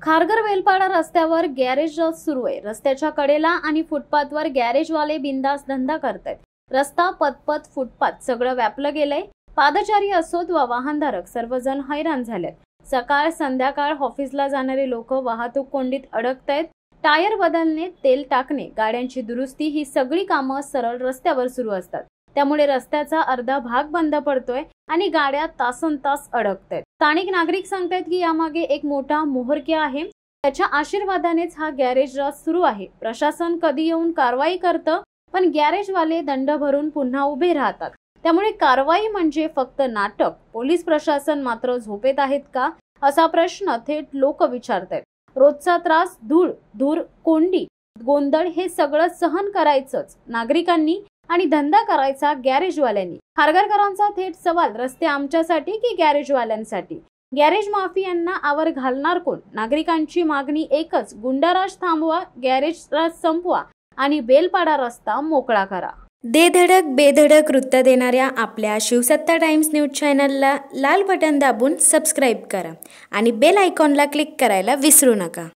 खारघर वेलपाडा रस्त्यावर गॅरेज सुरू आहे। रस्त्याच्या कडेला आणि फुटपाथवर गॅरेजवाले बिंदास धंदा करतायत। रस्ता पदपथ फुटपाथ सगळं व्यापलं गेलंय। पादचारी असोत वा वाहनधारक सर्वजण हैराण झालेत। सकाळ संध्याकाळ ऑफिसला जाणारे लोक वाहतूक कोंडीत अडकतायत। टायर बदलणे, तेल टाकणे, गाड्यांची दुरुस्ती ही सगळी कामं सरळ रस्त्यावर सुरू असतात। त्यामुळे रस्त्याचा अर्धा भाग बंद पडतोय आणि गाड्या तासनतास अडकतायत। स्थानिक नागरिक सांगतायत की यामागे एक मोठा मोहरक्या आहे। त्याच्या आशीर्वादानेच हा गॅरेज सुरू आहे। प्रशासन कधी येऊन कारवाई करतं, पण गॅरेजवाले दंड भरून पुन्हा उभे राहतात। त्यामुळे कारवाई म्हणजे फक्त नाटक। पोलीस प्रशासन मात्र झोपेत आहेत का, असा प्रश्न थेट लोक विचारतायत। रोजचा त्रास, धूळ, धूर, कोंडी, गोंधळ हे सगळं सहन करायचंच नागरिकांनी आणि धंदा करायचा गॅरेजवाल्यांनी। खारघरकरांचा थेट सवाल, रस्ते आमच्यासाठी की गॅरेजवाल्यांसाठी? गॅरेज माफियांना आवर घालणार कोण? नागरिकांची मागणी एकच, गुंडाराज थांबवा, गॅरेज राज संपवा आणि बेलपाडा रस्ता मोकळा करा। धडक बेधडक वृत्त देणाऱ्या आपल्या शिवसत्ता टाइम्स न्यूज चॅनलला लाल बटन दाबून सबस्क्राईब करा आणि बेल आयकॉनला क्लिक करायला विसरू नका।